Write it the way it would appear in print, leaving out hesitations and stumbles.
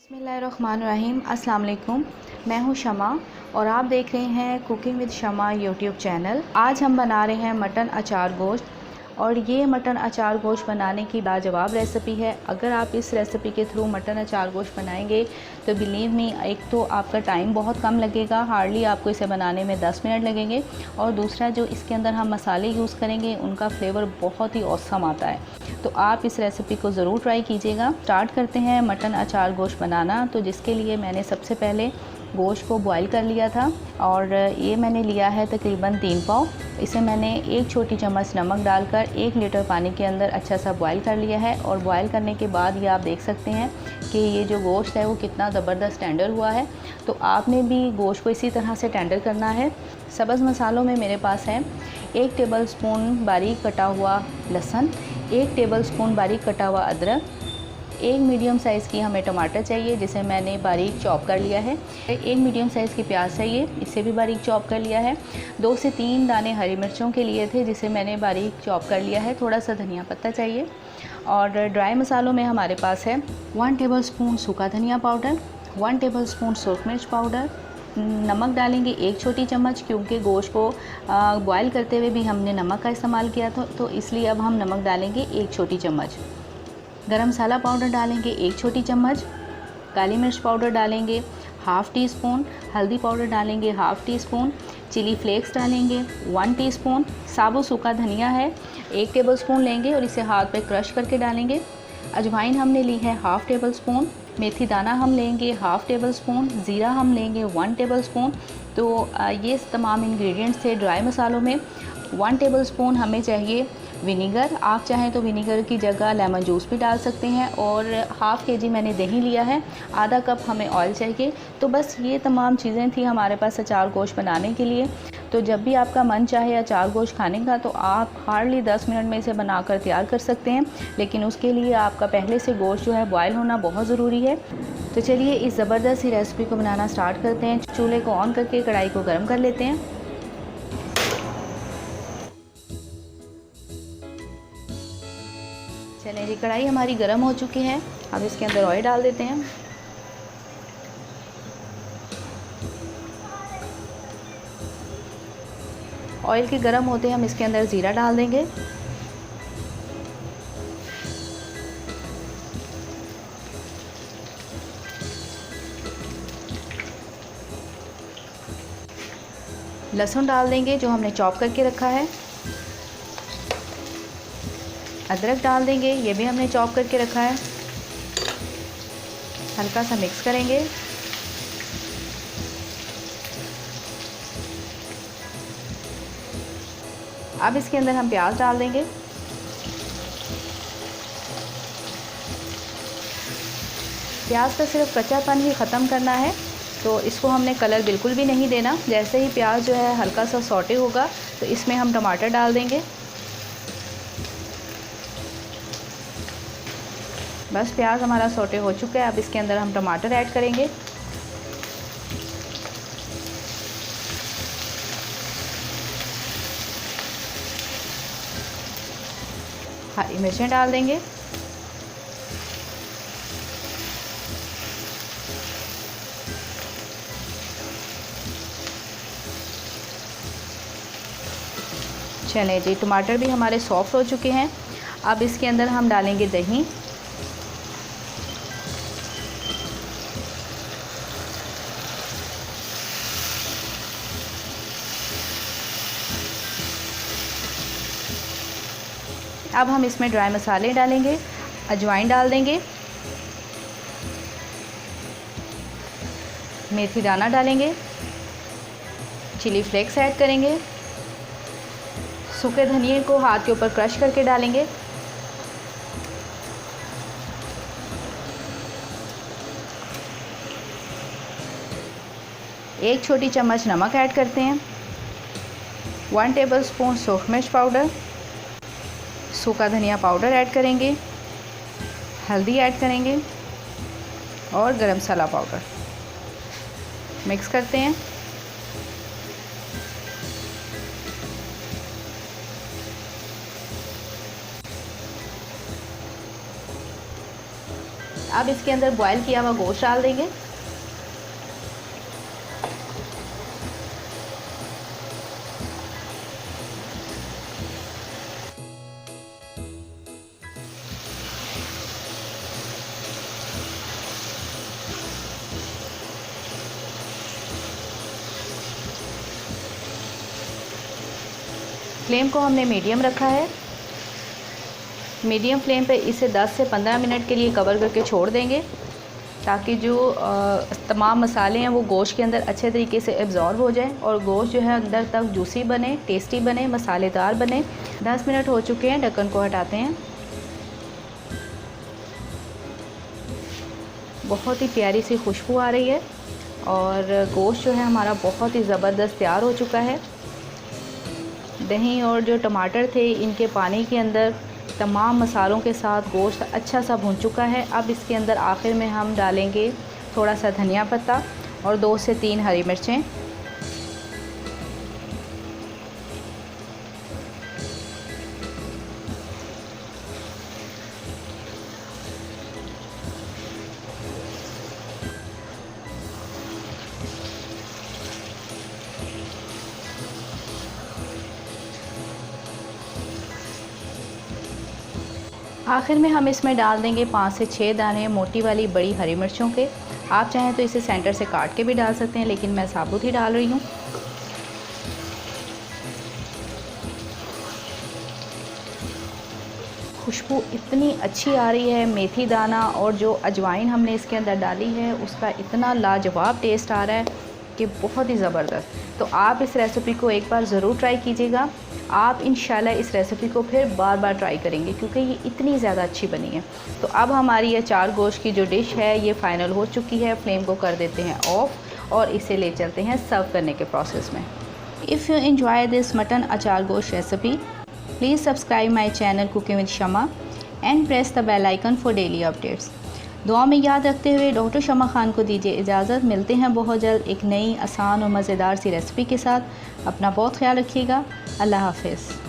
बिस्मिल्लाहिर्रहमानिर्रहीम। अस्सलाम वालेकुम। मैं हूं शमा और आप देख रहे हैं cooking with Shama YouTube channel. आज हम बना रहे हैं मटन अचार गोश्त और ये मटन अचार गोश्त बनाने की लाजवाब रेसिपी है। अगर आप इस रेसिपी के थ्रू मटन अचार गोश्त बनाएंगे तो बिलीव मी, एक तो आपका टाइम बहुत कम लगेगा, हार्डली आपको इसे बनाने में 10 मिनट लगेंगे, और दूसरा जो इसके अंदर हम मसाले यूज़ करेंगे उनका फ्लेवर बहुत ही औसम आता है। तो आप इस रेसिपी को ज़रूर ट्राई कीजिएगा। स्टार्ट करते हैं मटन अचार गोश्त बनाना। तो जिसके लिए मैंने सबसे पहले गोश्त को बॉईल कर लिया था और ये मैंने लिया है तकरीबन 3 पाव। इसे मैंने 1 छोटी चम्मच नमक डालकर 1 लीटर पानी के अंदर अच्छा सा बॉईल कर लिया है। और बॉईल करने के बाद ये आप देख सकते हैं कि ये जो गोश्त है वो कितना ज़बरदस्त टेंडर हुआ है। तो आपने भी गोश्त को इसी तरह से टेंडर करना है। सब्ज़ मसालों में मेरे पास है 1 टेबलस्पून बारीक कटा हुआ लहसुन, 1 टेबलस्पून बारीक कटा हुआ अदरक, 1 मीडियम साइज़ की हमें टमाटर चाहिए जिसे मैंने बारीक चॉप कर लिया है, 1 मीडियम साइज़ की प्याज चाहिए, इसे भी बारीक चॉप कर लिया है, 2 से 3 दाने हरी मिर्चों के लिए थे जिसे मैंने बारीक चॉप कर लिया है, थोड़ा सा धनिया पत्ता चाहिए। और ड्राई मसालों में हमारे पास है 1 टेबलस्पून सूखा धनिया पाउडर, 1 टेबलस्पून सूख मिर्च पाउडर, नमक डालेंगे 1 छोटी चम्मच, क्योंकि गोश्त को बॉयल करते हुए भी हमने नमक का इस्तेमाल किया था, तो इसलिए अब हम नमक डालेंगे 1 छोटी चम्मच। गरम मसाला पाउडर डालेंगे 1 छोटी चम्मच, काली मिर्च पाउडर डालेंगे हाफ़ टी स्पून, हल्दी पाउडर डालेंगे half teaspoon, chilli flakes डालेंगे 1 टीस्पून, साबुत सूखा धनिया है 1 टेबलस्पून लेंगे और इसे हाथ पे क्रश करके डालेंगे। अजवाइन हमने ली है हाफ़ टेबल स्पून, मेथी दाना हम लेंगे हाफ़ टेबल स्पून, ज़ीरा हम लेंगे 1 टेबल स्पून। तो ये तमाम इंग्रेडिएंट्स थे। ड्राई मसालों में 1 टेबल स्पून हमें चाहिए विनीगर। आप चाहें तो विनीगर की जगह लेमन जूस भी डाल सकते हैं। और हाफ़ केजी मैंने दही लिया है, आधा कप हमें ऑयल चाहिए। तो बस ये तमाम चीज़ें थी हमारे पास अचार गोश्त बनाने के लिए। तो जब भी आपका मन चाहे अचार गोश्त खाने का तो आप हार्डली 10 मिनट में इसे बनाकर तैयार कर सकते हैं, लेकिन उसके लिए आपका पहले से गोश्त जो है बॉयल होना बहुत ज़रूरी है। तो चलिए इस ज़बरदस्त सी रेसिपी को बनाना स्टार्ट करते हैं। चूल्हे को ऑन करके कढ़ाई को गर्म कर लेते हैं। चलें जी, कढ़ाई हमारी गर्म हो चुकी है। अब इसके अंदर ऑयल डाल देते हैं। ऑयल के गर्म होते हम इसके अंदर ज़ीरा डाल देंगे, लहसुन डाल देंगे जो हमने चॉप करके रखा है, अदरक डाल देंगे, ये भी हमने चॉप करके रखा है, हल्का सा मिक्स करेंगे। अब इसके अंदर हम प्याज डाल देंगे। प्याज का सिर्फ कच्चापन ही ख़त्म करना है, तो इसको हमने कलर बिल्कुल भी नहीं देना। जैसे ही प्याज जो है हल्का सा सौटे होगा तो इसमें हम टमाटर डाल देंगे। बस प्याज हमारा सौटे हो चुका है। अब इसके अंदर हम टमाटर ऐड करेंगे। हरी मिर्चें डाल देंगे। चलें जी, टमाटर भी हमारे सॉफ्ट हो चुके हैं। अब इसके अंदर हम डालेंगे दही, अब हम इसमें ड्राई मसाले डालेंगे, अजवाइन डाल देंगे, मेथी दाना डालेंगे, चिली फ्लेक्स ऐड करेंगे, सूखे धनिए को हाथ के ऊपर क्रश करके डालेंगे, एक छोटी चम्मच नमक ऐड करते हैं, 1 टेबलस्पून सूख मिर्च पाउडर, सूखा धनिया पाउडर ऐड करेंगे, हल्दी ऐड करेंगे और गरम मसाला पाउडर मिक्स करते हैं। अब इसके अंदर बॉयल किया हुआ गोश्त डाल देंगे। फ्लेम को हमने मीडियम रखा है। मीडियम फ्लेम पे इसे 10 से 15 मिनट के लिए कवर करके छोड़ देंगे, ताकि जो तमाम मसाले हैं वो गोश्त के अंदर अच्छे तरीके से एब्ज़ॉर्ब हो जाए और गोश्त जो है अंदर तक जूसी बने, टेस्टी बने, मसालेदार बने। 10 मिनट हो चुके हैं, ढक्कन को हटाते हैं। बहुत ही प्यारी सी खुशबू आ रही है और गोश्त जो है हमारा बहुत ही ज़बरदस्त तैयार हो चुका है। दही और जो टमाटर थे इनके पानी के अंदर तमाम मसालों के साथ गोश्त अच्छा सा भुन चुका है। अब इसके अंदर आखिर में हम डालेंगे थोड़ा सा धनिया पत्ता और 2 से 3 हरी मिर्चें। आखिर में हम इसमें डाल देंगे 5 से 6 दाने मोटी वाली बड़ी हरी मिर्चों के। आप चाहें तो इसे सेंटर से काट के भी डाल सकते हैं, लेकिन मैं साबुत ही डाल रही हूँ। खुशबू इतनी अच्छी आ रही है, मेथी दाना और जो अजवाइन हमने इसके अंदर डाली है उसका इतना लाजवाब टेस्ट आ रहा है कि बहुत ही ज़बरदस्त। तो आप इस रेसिपी को एक बार ज़रूर ट्राई कीजिएगा। आप इंशाल्लाह इस रेसिपी को फिर बार बार ट्राई करेंगे, क्योंकि ये इतनी ज़्यादा अच्छी बनी है। तो अब हमारी अचार गोश्त की जो डिश है ये फ़ाइनल हो चुकी है। फ्लेम को कर देते हैं ऑफ़ और इसे ले चलते हैं सर्व करने के प्रोसेस में। If you enjoy this mutton achar gosht recipe, please subscribe my channel cooking with Shama and press the bell icon for daily updates. दुआ में याद रखते हुए डॉक्टर शमा खान को दीजिए इजाज़त। मिलते हैं बहुत जल्द एक नई आसान और मज़ेदार सी रेसिपी के साथ। अपना बहुत ख्याल रखिएगा। अल्लाह हाफ़िज़।